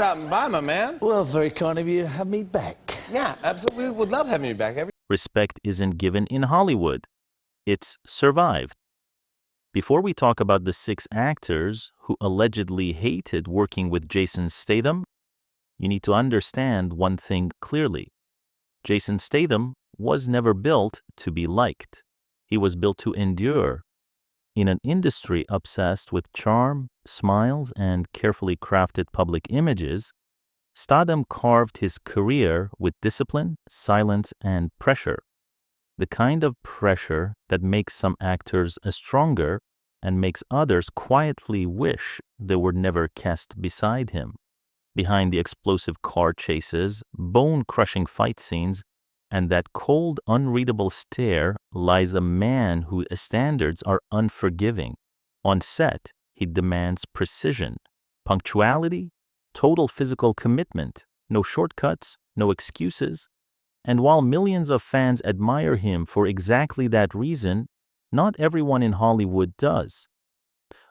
stopping by, my man. Well, very kind of you to have me back. Yeah, absolutely. Would love having you back. Respect isn't given in Hollywood. It's survived. Before we talk about the 6 actors who allegedly hated working with Jason Statham, you need to understand one thing clearly. Jason Statham was never built to be liked. He was built to endure. In an industry obsessed with charm, smiles, and carefully crafted public images, Statham carved his career with discipline, silence, and pressure. The kind of pressure that makes some actors stronger and makes others quietly wish they were never cast beside him. Behind the explosive car chases, bone-crushing fight scenes, and that cold, unreadable stare lies a man whose standards are unforgiving. On set, he demands precision, punctuality, total physical commitment, no shortcuts, no excuses. And while millions of fans admire him for exactly that reason, not everyone in Hollywood does.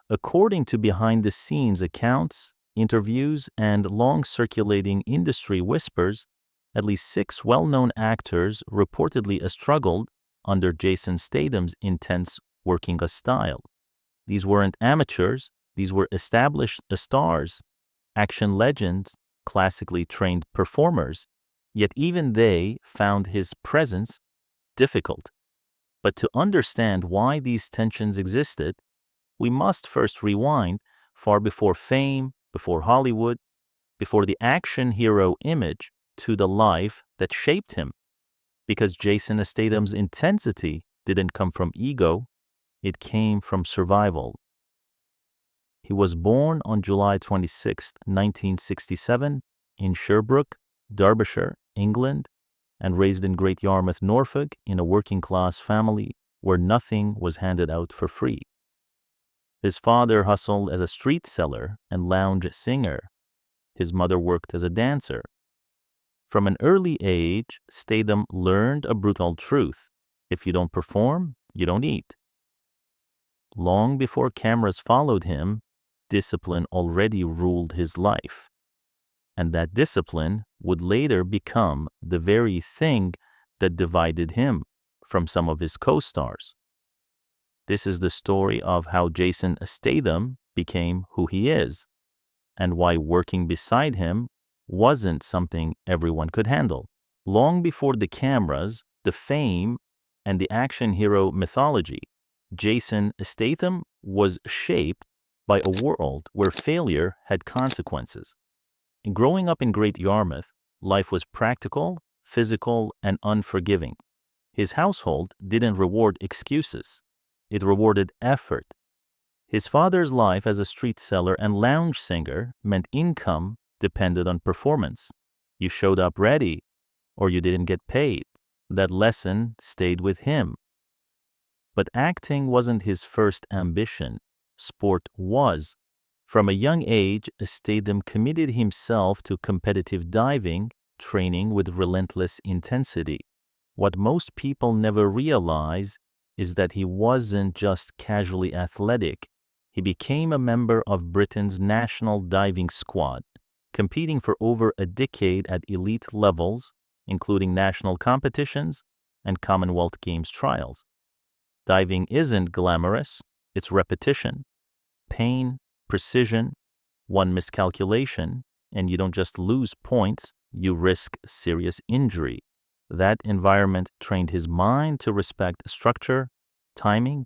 According to behind-the-scenes accounts, interviews, and long-circulating industry whispers, at least 6 well-known actors reportedly struggled under Jason Statham's intense working style. These weren't amateurs, these were established stars, action legends, classically trained performers, yet even they found his presence difficult. But to understand why these tensions existed, we must first rewind far before fame, before Hollywood, before the action hero image, to the life that shaped him. Because Jason Statham's intensity didn't come from ego, it came from survival. He was born on July 26, 1967, in Sherbrooke, Derbyshire, England, and raised in Great Yarmouth, Norfolk, in a working-class family where nothing was handed out for free. His father hustled as a street seller and lounge singer. His mother worked as a dancer. From an early age, Statham learned a brutal truth. If you don't perform, you don't eat. Long before cameras followed him, discipline already ruled his life. And that discipline would later become the very thing that divided him from some of his co-stars. This is the story of how Jason Statham became who he is, and why working beside him wasn't something everyone could handle. Long before the cameras, the fame, and the action hero mythology, Jason Statham was shaped by a world where failure had consequences. Growing up in Great Yarmouth, life was practical, physical, and unforgiving. His household didn't reward excuses. It rewarded effort. His father's life as a street seller and lounge singer meant income depended on performance. You showed up ready, or you didn't get paid. That lesson stayed with him. But acting wasn't his first ambition. Sport was. From a young age, Statham committed himself to competitive diving, training with relentless intensity. What most people never realize is that he wasn't just casually athletic. He became a member of Britain's national diving squad, competing for over a decade at elite levels, including national competitions and Commonwealth Games trials. Diving isn't glamorous, it's repetition, pain, precision, one miscalculation, and you don't just lose points, you risk serious injury. That environment trained his mind to respect structure, timing,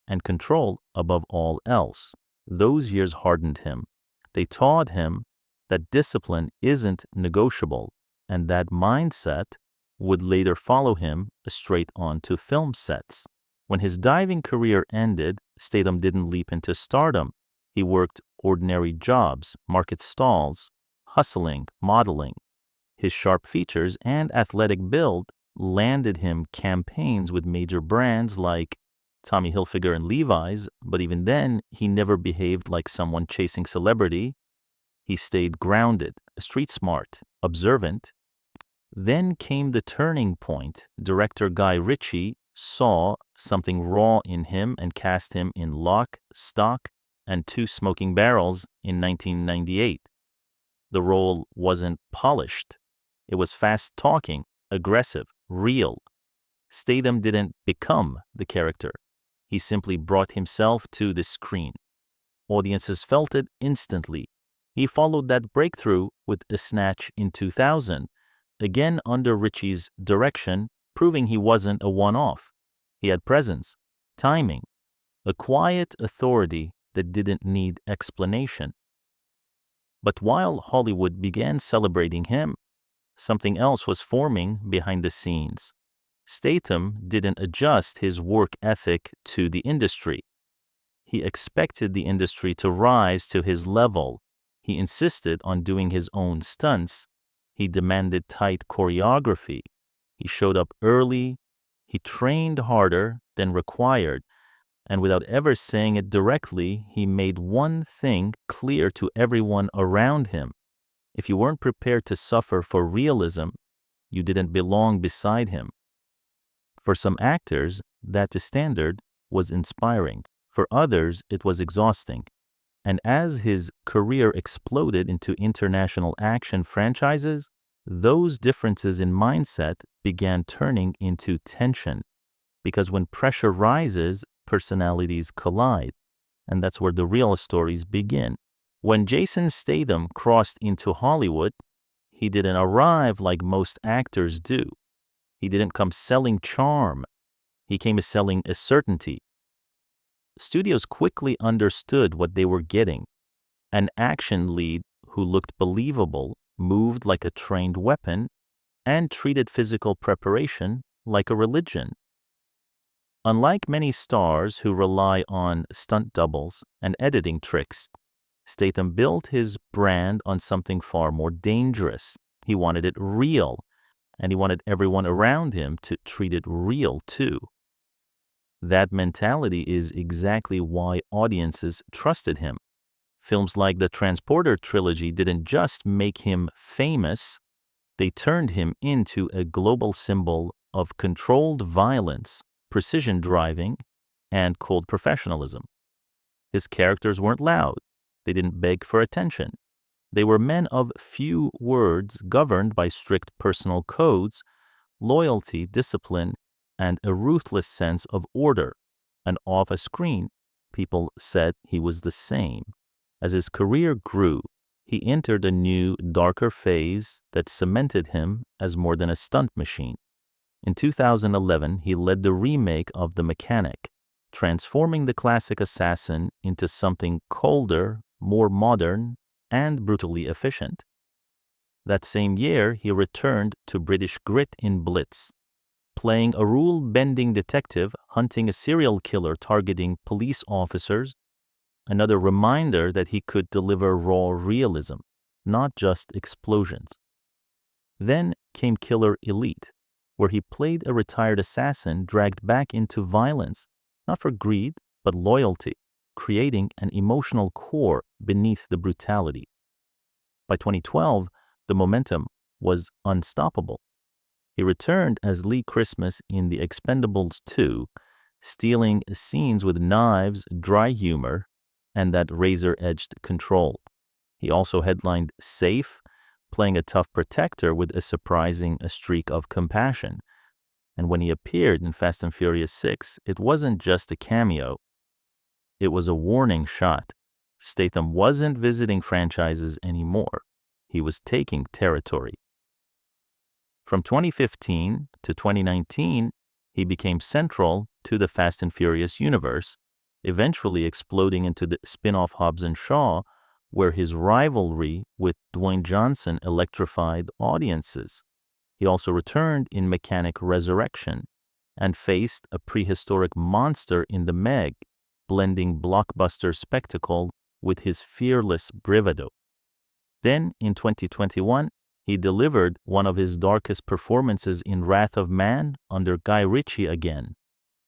and control above all else. Those years hardened him. They taught him that discipline isn't negotiable, and that mindset would later follow him straight onto film sets. When his diving career ended, Statham didn't leap into stardom. He worked ordinary jobs, market stalls, hustling, modeling. His sharp features and athletic build landed him campaigns with major brands like Tommy Hilfiger and Levi's, but even then, he never behaved like someone chasing celebrity. He stayed grounded, street smart, observant. Then came the turning point. Director Guy Ritchie saw something raw in him and cast him in Lock, Stock, and Two Smoking Barrels in 1998. The role wasn't polished. It was fast-talking, aggressive, real. Statham didn't become the character. He simply brought himself to the screen. Audiences felt it instantly. He followed that breakthrough with A Snatch in 2000, again under Ritchie's direction, proving he wasn't a one-off. He had presence, timing, a quiet authority that didn't need explanation. But while Hollywood began celebrating him, something else was forming behind the scenes. Statham didn't adjust his work ethic to the industry. He expected the industry to rise to his level. He insisted on doing his own stunts. He demanded tight choreography. He showed up early. He trained harder than required. And without ever saying it directly, he made one thing clear to everyone around him. If you weren't prepared to suffer for realism, you didn't belong beside him. For some actors, that standard was inspiring. For others, it was exhausting. And as his career exploded into international action franchises, those differences in mindset began turning into tension. Because when pressure rises, personalities collide. And that's where the real stories begin. When Jason Statham crossed into Hollywood, he didn't arrive like most actors do. He didn't come selling charm. He came selling a certainty. Studios quickly understood what they were getting. An action lead who looked believable, moved like a trained weapon, and treated physical preparation like a religion. Unlike many stars who rely on stunt doubles and editing tricks, Statham built his brand on something far more dangerous. He wanted it real, and he wanted everyone around him to treat it real too. That mentality is exactly why audiences trusted him. Films like the Transporter trilogy didn't just make him famous, they turned him into a global symbol of controlled violence, precision driving, and cold professionalism. His characters weren't loud. They didn't beg for attention. They were men of few words governed by strict personal codes, loyalty, discipline, and a ruthless sense of order. And off a screen, people said he was the same. As his career grew, he entered a new, darker phase that cemented him as more than a stunt machine. In 2011, he led the remake of The Mechanic, transforming the classic assassin into something colder, more modern, and brutally efficient. That same year, he returned to British grit in Blitz, playing a rule-bending detective hunting a serial killer targeting police officers, another reminder that he could deliver raw realism, not just explosions. Then came Killer Elite, where he played a retired assassin dragged back into violence, not for greed, but loyalty, creating an emotional core beneath the brutality. By 2012, the momentum was unstoppable. He returned as Lee Christmas in The Expendables 2, stealing scenes with knives, dry humor, and that razor-edged control. He also headlined Safe, playing a tough protector with a surprising streak of compassion. And when he appeared in Fast and Furious 6, it wasn't just a cameo. It was a warning shot. Statham wasn't visiting franchises anymore. He was taking territory. From 2015 to 2019, he became central to the Fast and Furious universe, eventually exploding into the spin-off Hobbs and Shaw, where his rivalry with Dwayne Johnson electrified audiences. He also returned in Mechanic Resurrection and faced a prehistoric monster in The Meg, blending blockbuster spectacle with his fearless bravado. Then, in 2021, he delivered one of his darkest performances in Wrath of Man under Guy Ritchie again.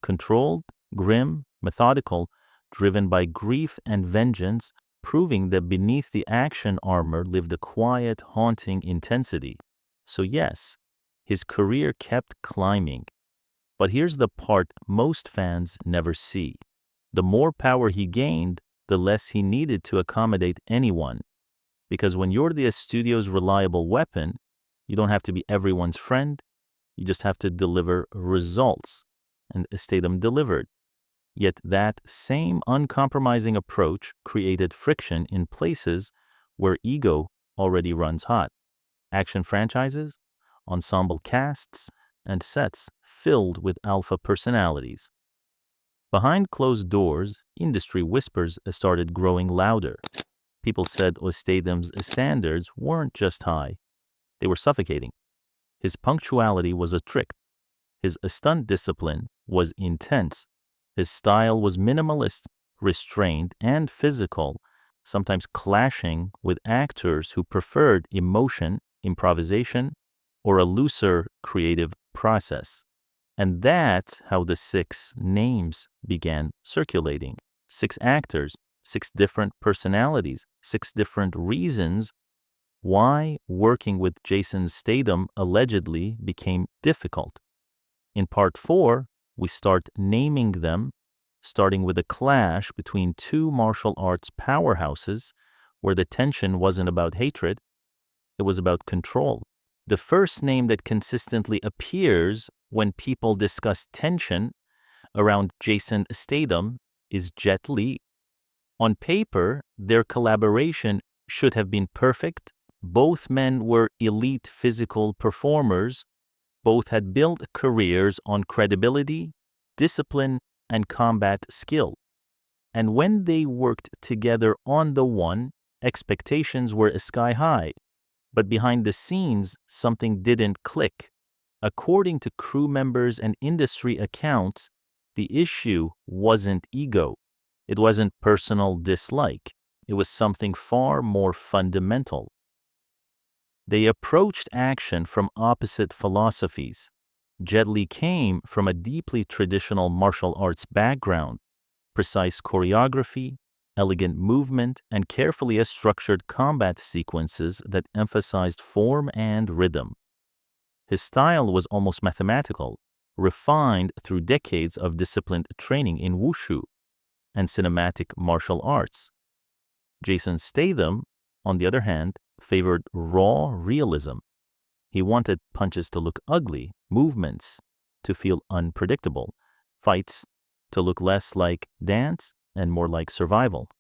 Controlled, grim, methodical, driven by grief and vengeance, proving that beneath the action armor lived a quiet, haunting intensity. So yes, his career kept climbing. But here's the part most fans never see. The more power he gained, the less he needed to accommodate anyone. Because when you're the studio's reliable weapon, you don't have to be everyone's friend. You just have to deliver results. And Statham delivered. Yet that same uncompromising approach created friction in places where ego already runs hot. Action franchises, ensemble casts, and sets filled with alpha personalities. Behind closed doors, industry whispers started growing louder. People said Statham's standards weren't just high, they were suffocating. His punctuality was a trick. His stunt discipline was intense. His style was minimalist, restrained, and physical, sometimes clashing with actors who preferred emotion, improvisation, or a looser creative process. And that's how the 6 names began circulating. 6 actors, 6 different personalities, 6 different reasons why working with Jason Statham allegedly became difficult. In part 4, we start naming them, starting with a clash between 2 martial arts powerhouses where the tension wasn't about hatred, it was about control. The first name that consistently appears when people discuss tension around Jason Statham is Jet Li. On paper, their collaboration should have been perfect. Both men were elite physical performers. Both had built careers on credibility, discipline, and combat skill. And when they worked together on the one, expectations were sky high. But behind the scenes, something didn't click. According to crew members and industry accounts, the issue wasn't ego. It wasn't personal dislike. It was something far more fundamental. They approached action from opposite philosophies. Jet Li came from a deeply traditional martial arts background, precise choreography, elegant movement, and carefully structured combat sequences that emphasized form and rhythm. His style was almost mathematical, refined through decades of disciplined training in wushu and cinematic martial arts. Jason Statham, on the other hand, favored raw realism. He wanted punches to look ugly, movements to feel unpredictable, fights to look less like dance and more like survival.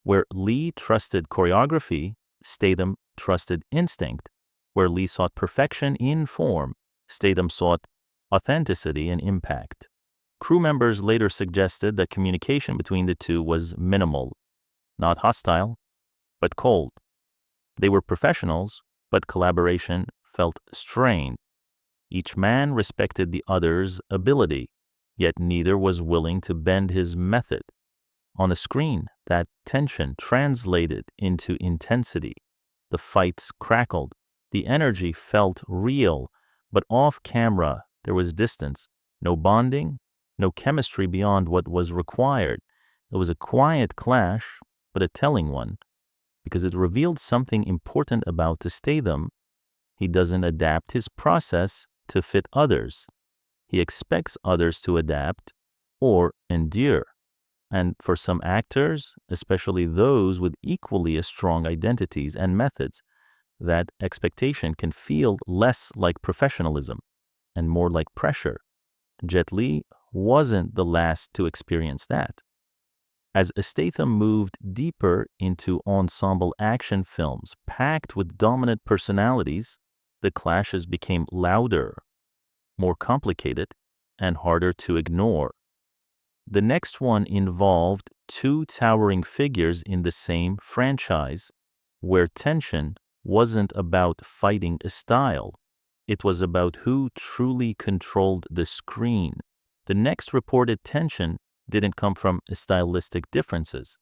Where Lee trusted choreography, Statham trusted instinct. Where Lee sought perfection in form, Statham sought authenticity and impact. Crew members later suggested that communication between the two was minimal, not hostile, but cold. They were professionals, but collaboration felt strained. Each man respected the other's ability, yet neither was willing to bend his method. On the screen, that tension translated into intensity. The fights crackled. The energy felt real, but off camera, there was distance. No bonding, no chemistry beyond what was required. It was a quiet clash, but a telling one, because it revealed something important about Statham. He doesn't adapt his process to fit others. He expects others to adapt or endure. And for some actors, especially those with equally as strong identities and methods, that expectation can feel less like professionalism and more like pressure. Jet Li wasn't the last to experience that. As Statham moved deeper into ensemble action films packed with dominant personalities, the clashes became louder, more complicated, and harder to ignore. The next one involved 2 towering figures in the same franchise, where tension wasn't about fighting a style. It was about who truly controlled the screen. The next reported tension didn't come from stylistic differences.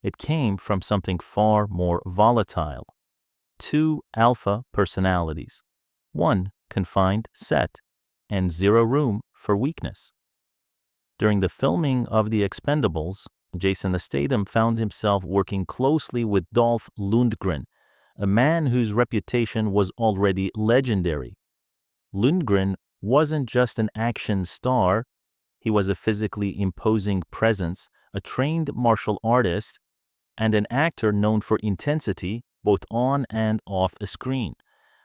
It came from something far more volatile. 2 alpha personalities, 1 confined set, and 0 room for weakness. During the filming of The Expendables, Jason Statham found himself working closely with Dolph Lundgren, a man whose reputation was already legendary. Lundgren wasn't just an action star, he was a physically imposing presence, a trained martial artist, and an actor known for intensity, both on and off a screen.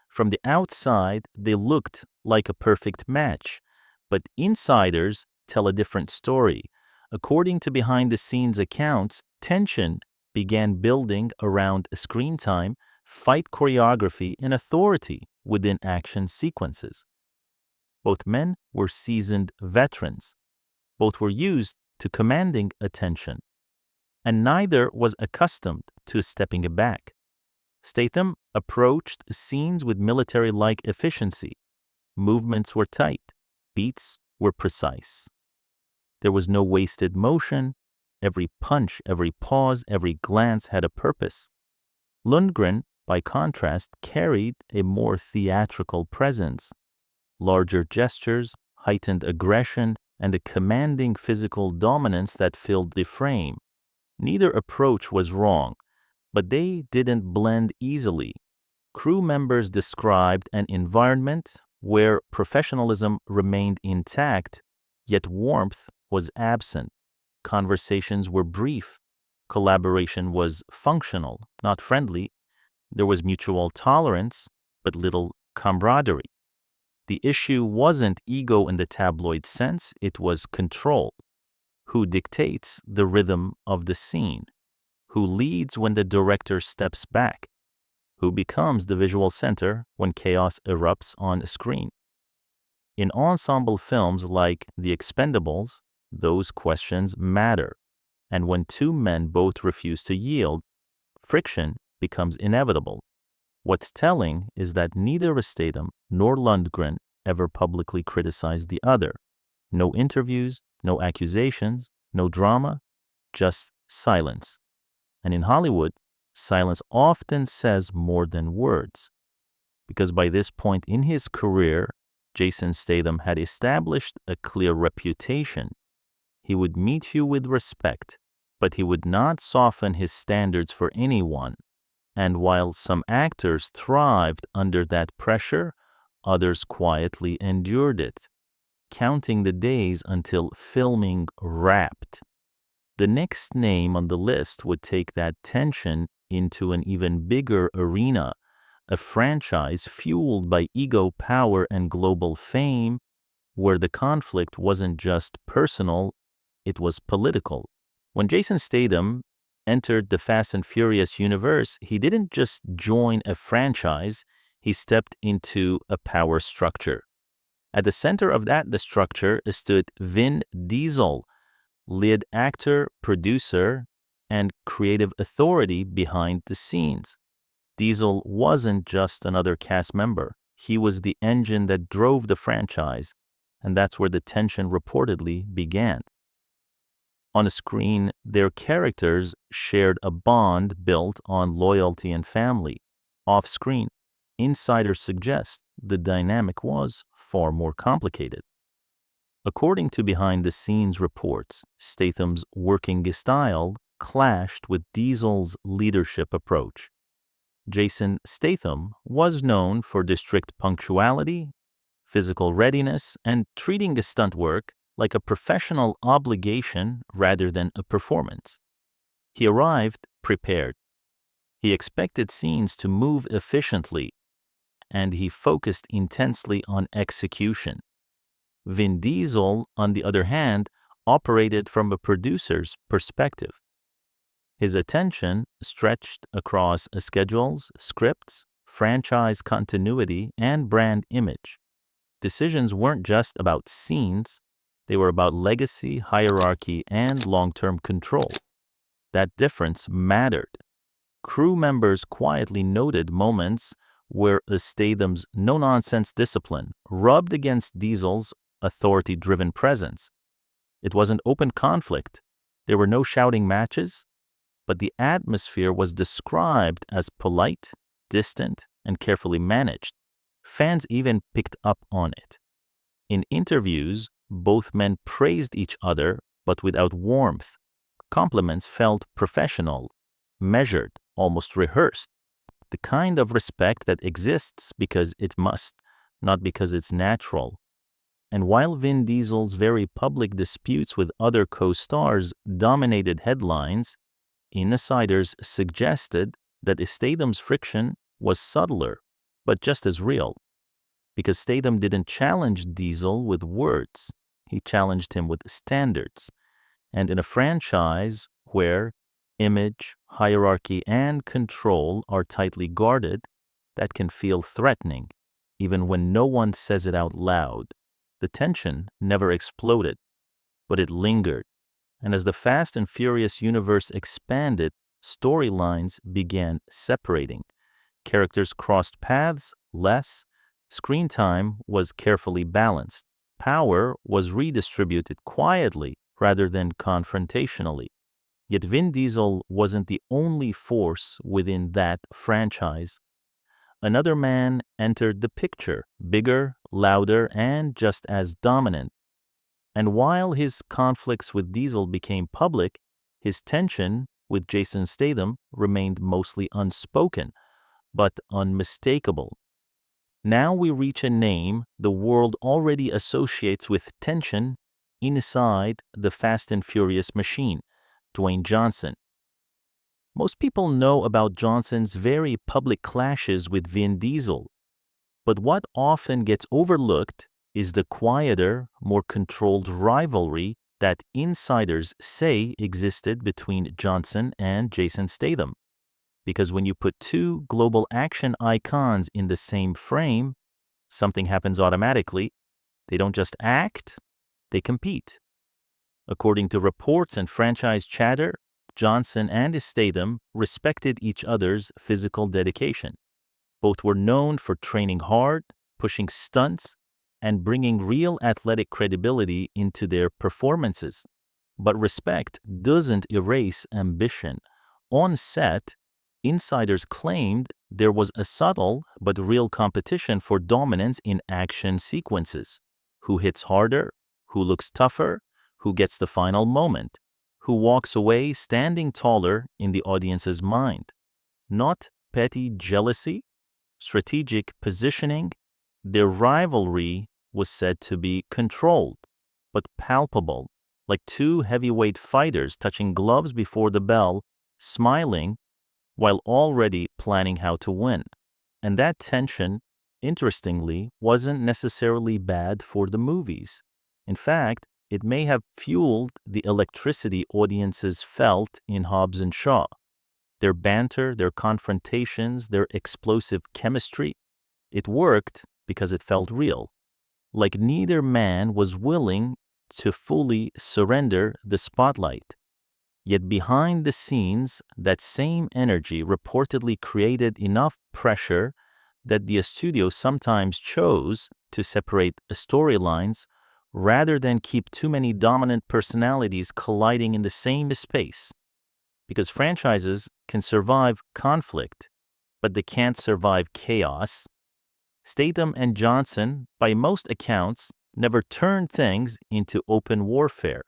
From the outside, they looked like a perfect match, but insiders tell a different story. According to behind-the-scenes accounts, tension began building around screen time, fight choreography, and authority within action sequences. Both men were seasoned veterans. Both were used to commanding attention, and neither was accustomed to stepping back. Statham approached scenes with military-like efficiency. Movements were tight, beats were precise. There was no wasted motion. Every punch, every pause, every glance had a purpose. Lundgren, by contrast, carried a more theatrical presence. Larger gestures, heightened aggression, and a commanding physical dominance that filled the frame. Neither approach was wrong, but they didn't blend easily. Crew members described an environment where professionalism remained intact, yet warmth was absent. Conversations were brief. Collaboration was functional, not friendly. There was mutual tolerance, but little camaraderie. The issue wasn't ego in the tabloid sense, it was control. Who dictates the rhythm of the scene? Who leads when the director steps back? Who becomes the visual center when chaos erupts on screen? In ensemble films like The Expendables, those questions matter. And when two men both refuse to yield, friction becomes inevitable. What's telling is that neither Statham nor Lundgren ever publicly criticized the other. No interviews, no accusations, no drama, just silence. And in Hollywood, silence often says more than words. Because by this point in his career, Jason Statham had established a clear reputation. He would meet you with respect, but he would not soften his standards for anyone. And while some actors thrived under that pressure, others quietly endured it, counting the days until filming wrapped. The next name on the list would take that tension into an even bigger arena, a franchise fueled by ego, power, and global fame, where the conflict wasn't just personal, it was political. When Jason Statham entered the Fast and Furious universe, he didn't just join a franchise, he stepped into a power structure. At the center of the structure stood Vin Diesel, lead actor, producer, and creative authority behind the scenes. Diesel wasn't just another cast member. He was the engine that drove the franchise, and that's where the tension reportedly began. On screen, their characters shared a bond built on loyalty and family. Off-screen, insiders suggest the dynamic was far more complicated. According to behind-the-scenes reports, Statham's working style clashed with Diesel's leadership approach. Jason Statham was known for strict punctuality, physical readiness, and treating stunt work like a professional obligation rather than a performance. He arrived prepared. He expected scenes to move efficiently, and he focused intensely on execution. Vin Diesel, on the other hand, operated from a producer's perspective. His attention stretched across schedules, scripts, franchise continuity, and brand image. Decisions weren't just about scenes, they were about legacy, hierarchy, and long-term control. That difference mattered. Crew members quietly noted moments where Statham's no-nonsense discipline rubbed against Diesel's authority-driven presence. It wasn't open conflict. There were no shouting matches, but the atmosphere was described as polite, distant, and carefully managed. Fans even picked up on it. In interviews, both men praised each other, but without warmth. Compliments felt professional, measured, almost rehearsed. The kind of respect that exists because it must, not because it's natural. And while Vin Diesel's very public disputes with other co-stars dominated headlines, insiders suggested that Statham's friction was subtler, but just as real. Because Statham didn't challenge Diesel with words, he challenged him with standards. And in a franchise where image, hierarchy, and control are tightly guarded, that can feel threatening, even when no one says it out loud. The tension never exploded, but it lingered. And as the Fast and Furious universe expanded, storylines began separating. Characters crossed paths less, screen time was carefully balanced, power was redistributed quietly rather than confrontationally. Yet Vin Diesel wasn't the only force within that franchise. Another man entered the picture, bigger, louder, and just as dominant. And while his conflicts with Diesel became public, his tension with Jason Statham remained mostly unspoken, but unmistakable. Now we reach a name the world already associates with tension inside the Fast and Furious machine, Dwayne Johnson. Most people know about Johnson's very public clashes with Vin Diesel, but what often gets overlooked is the quieter, more controlled rivalry that insiders say existed between Johnson and Jason Statham. Because when you put two global action icons in the same frame, something happens automatically. They don't just act, they compete. According to reports and franchise chatter, Johnson and Statham respected each other's physical dedication. Both were known for training hard, pushing stunts, and bringing real athletic credibility into their performances. But respect doesn't erase ambition. On set, insiders claimed there was a subtle but real competition for dominance in action sequences. Who hits harder? Who looks tougher? Who gets the final moment? Who walks away standing taller in the audience's mind? Not petty jealousy, strategic positioning. Their rivalry was said to be controlled, but palpable, like two heavyweight fighters touching gloves before the bell, smiling while already planning how to win. And that tension, interestingly, wasn't necessarily bad for the movies. In fact, it may have fueled the electricity audiences felt in Hobbs and Shaw. Their banter, their confrontations, their explosive chemistry, it worked because it felt real. Like neither man was willing to fully surrender the spotlight. Yet behind the scenes, that same energy reportedly created enough pressure that the studio sometimes chose to separate storylines rather than keep too many dominant personalities colliding in the same space. Because franchises can survive conflict, but they can't survive chaos. Statham and Johnson, by most accounts, never turned things into open warfare.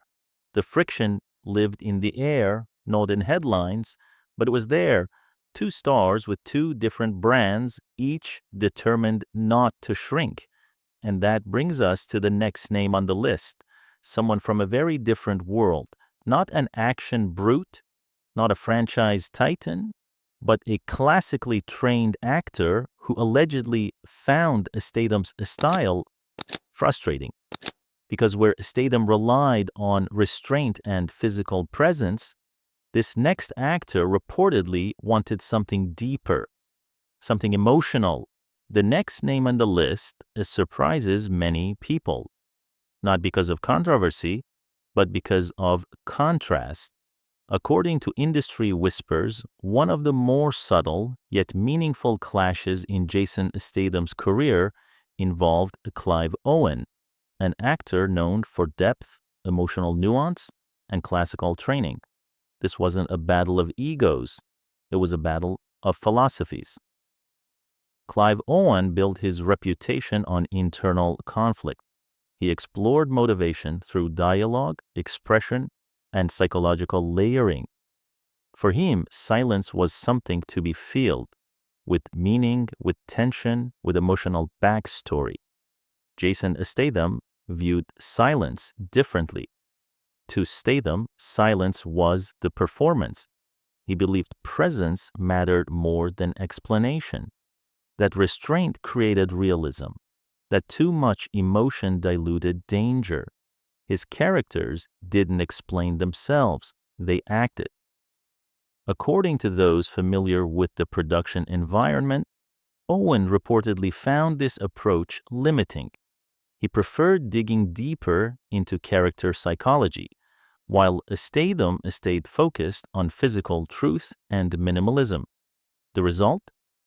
The friction lived in the air, not in headlines, but it was there. Two stars with two different brands, each determined not to shrink. And that brings us to the next name on the list, someone from a very different world, not an action brute, not a franchise titan, but a classically trained actor who allegedly found Statham's style frustrating. Because where Statham relied on restraint and physical presence, this next actor reportedly wanted something deeper, something emotional. The next name on the list surprises many people, not because of controversy, but because of contrast. According to industry whispers, one of the more subtle yet meaningful clashes in Jason Statham's career involved Clive Owen, an actor known for depth, emotional nuance, and classical training. This wasn't a battle of egos, it was a battle of philosophies. Clive Owen built his reputation on internal conflict. He explored motivation through dialogue, expression, and psychological layering. For him, silence was something to be filled with meaning, with tension, with emotional backstory. Jason Statham viewed silence differently. To Statham, silence was the performance. He believed presence mattered more than explanation, that restraint created realism, that too much emotion diluted danger. His characters didn't explain themselves, they acted. According to those familiar with the production environment, Owen reportedly found this approach limiting. He preferred digging deeper into character psychology, while Statham stayed focused on physical truth and minimalism. The result?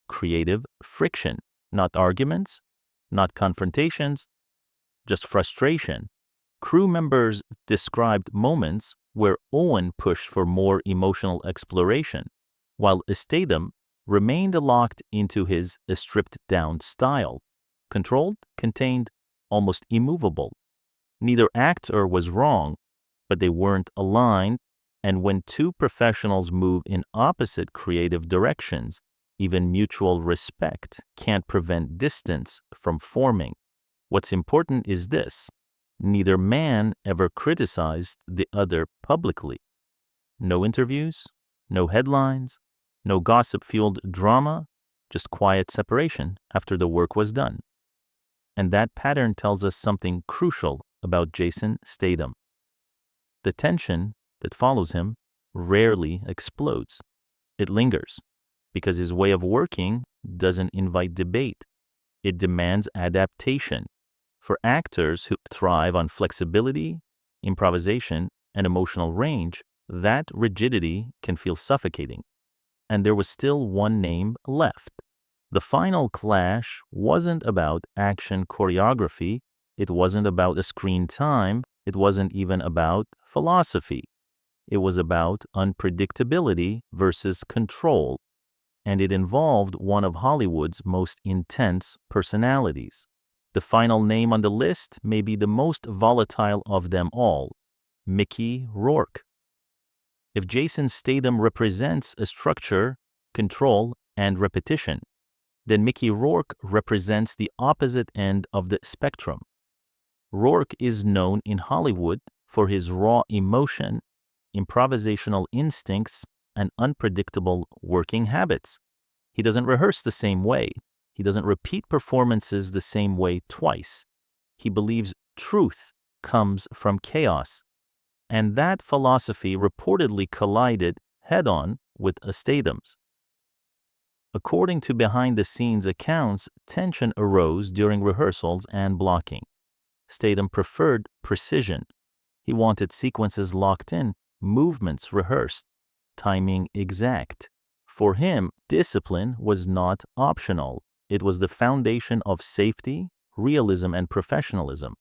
Creative friction, not arguments, not confrontations, just frustration. Crew members described moments where Owen pushed for more emotional exploration, while Statham remained locked into his stripped-down style, controlled, contained, almost immovable. Neither actor was wrong, but they weren't aligned, and when two professionals move in opposite creative directions, even mutual respect can't prevent distance from forming. What's important is this: neither man ever criticized the other publicly. No interviews, no headlines, no gossip-fueled drama, just quiet separation after the work was done. And that pattern tells us something crucial about Jason Statham. The tension that follows him rarely explodes. It lingers because his way of working doesn't invite debate. It demands adaptation. For actors who thrive on flexibility, improvisation, and emotional range, that rigidity can feel suffocating. And there was still one name left. The final clash wasn't about action choreography. It wasn't about a screen time. It wasn't even about philosophy. It was about unpredictability versus control. And it involved one of Hollywood's most intense personalities. The final name on the list may be the most volatile of them all, Mickey Rourke. If Jason Statham represents a structure, control, and repetition, then Mickey Rourke represents the opposite end of the spectrum. Rourke is known in Hollywood for his raw emotion, improvisational instincts, and unpredictable working habits. He doesn't rehearse the same way. He doesn't repeat performances the same way twice. He believes truth comes from chaos. And that philosophy reportedly collided head-on with Statham's. According to behind-the-scenes accounts, tension arose during rehearsals and blocking. Statham preferred precision. He wanted sequences locked in, movements rehearsed, timing exact. For him, discipline was not optional. It was the foundation of safety, realism, and professionalism.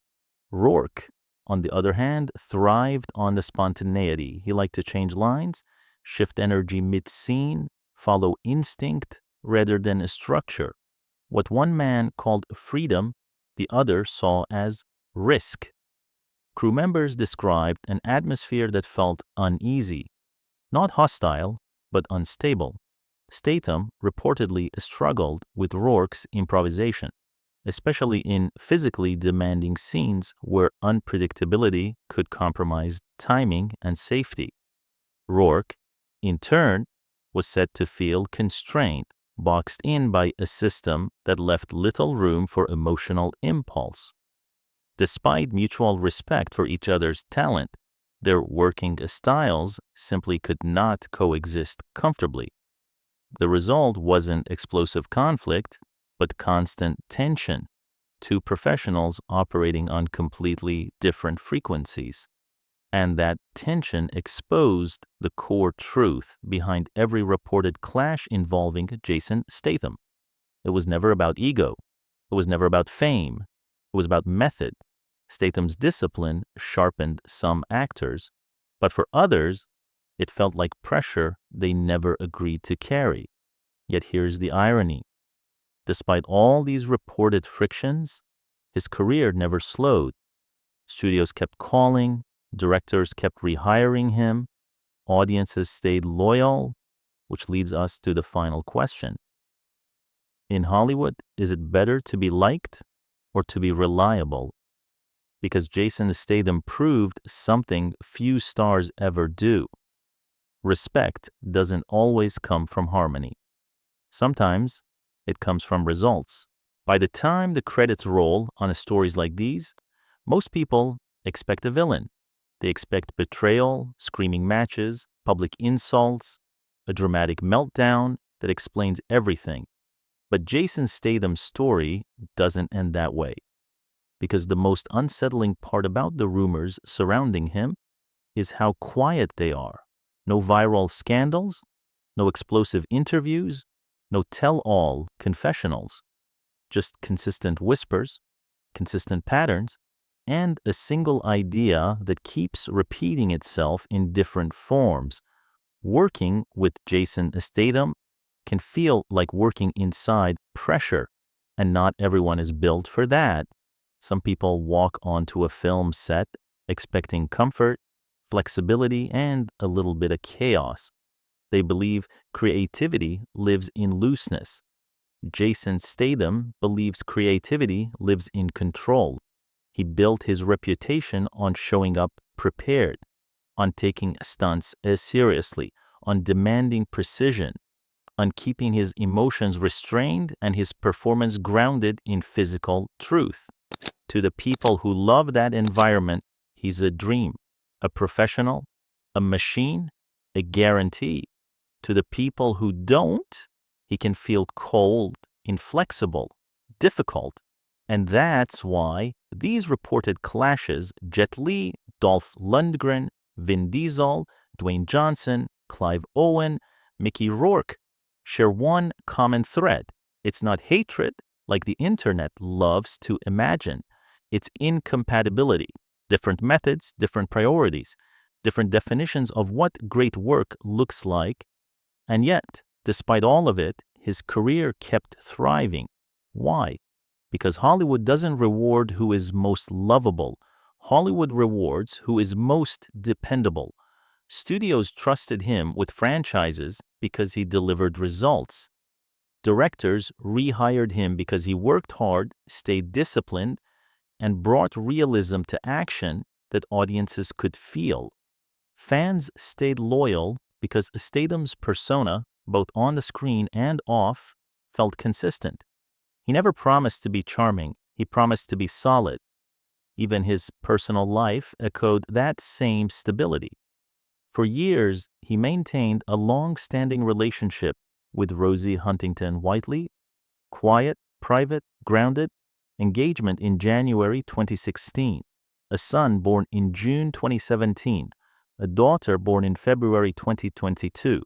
Rourke, on the other hand, thrived on the spontaneity. He liked to change lines, shift energy mid-scene, follow instinct rather than a structure. What one man called freedom, the other saw as risk. Crew members described an atmosphere that felt uneasy, not hostile, but unstable. Statham reportedly struggled with Rourke's improvisation, especially in physically demanding scenes where unpredictability could compromise timing and safety. Rourke, in turn, was said to feel constrained, boxed in by a system that left little room for emotional impulse. Despite mutual respect for each other's talent, their working styles simply could not coexist comfortably. The result wasn't explosive conflict, but constant tension, two professionals operating on completely different frequencies. And that tension exposed the core truth behind every reported clash involving Jason Statham. It was never about ego. It was never about fame. It was about method. Statham's discipline sharpened some actors, but for others, it felt like pressure they never agreed to carry. Yet here's the irony. Despite all these reported frictions, his career never slowed. Studios kept calling, directors kept rehiring him, audiences stayed loyal, which leads us to the final question. In Hollywood, is it better to be liked or to be reliable? Because Jason Statham proved something few stars ever do. Respect doesn't always come from harmony. Sometimes it comes from results. By the time the credits roll on stories like these, most people expect a villain. They expect betrayal, screaming matches, public insults, a dramatic meltdown that explains everything. But Jason Statham's story doesn't end that way. Because the most unsettling part about the rumors surrounding him is how quiet they are. No viral scandals, no explosive interviews, no tell-all confessionals. Just consistent whispers, consistent patterns, and a single idea that keeps repeating itself in different forms. Working with Jason Statham can feel like working inside pressure, and not everyone is built for that. Some people walk onto a film set expecting comfort, flexibility, and a little bit of chaos. They believe creativity lives in looseness. Jason Statham believes creativity lives in control. He built his reputation on showing up prepared, on taking stunts as seriously, on demanding precision, on keeping his emotions restrained and his performance grounded in physical truth. To the people who love that environment, he's a dream, a professional, a machine, a guarantee. To the people who don't, he can feel cold, inflexible, difficult. And that's why these reported clashes, Jet Li, Dolph Lundgren, Vin Diesel, Dwayne Johnson, Clive Owen, Mickey Rourke, share one common thread. It's not hatred like the internet loves to imagine. It's incompatibility, different methods, different priorities, different definitions of what great work looks like. And yet, despite all of it, his career kept thriving. Why? Because Hollywood doesn't reward who is most lovable. Hollywood rewards who is most dependable. Studios trusted him with franchises because he delivered results. Directors rehired him because he worked hard, stayed disciplined, and brought realism to action that audiences could feel. Fans stayed loyal because Statham's persona, both on the screen and off, felt consistent. He never promised to be charming. He promised to be solid. Even his personal life echoed that same stability. For years, he maintained a long-standing relationship with Rosie Huntington-Whiteley. Quiet, private, grounded, engagement in January 2016. A son born in June 2017. A daughter born in February 2022.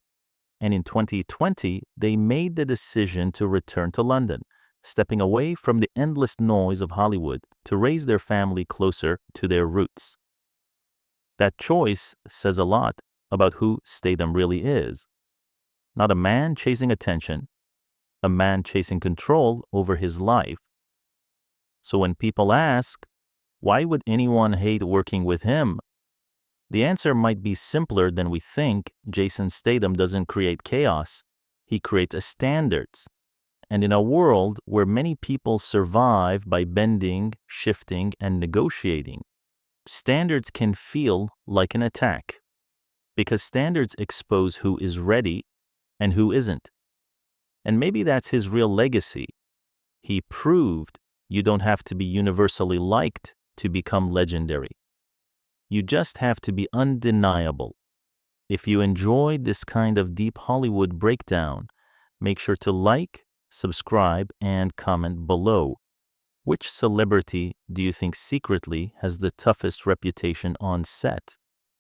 And in 2020, they made the decision to return to London, stepping away from the endless noise of Hollywood to raise their family closer to their roots. That choice says a lot about who Statham really is. Not a man chasing attention, a man chasing control over his life. So when people ask, why would anyone hate working with him? The answer might be simpler than we think. Jason Statham doesn't create chaos. He creates standards. And in a world where many people survive by bending, shifting, and negotiating, standards can feel like an attack. Because standards expose who is ready and who isn't. And maybe that's his real legacy. He proved you don't have to be universally liked to become legendary. You just have to be undeniable. If you enjoyed this kind of deep Hollywood breakdown, make sure to like, subscribe, and comment below. Which celebrity do you think secretly has the toughest reputation on set?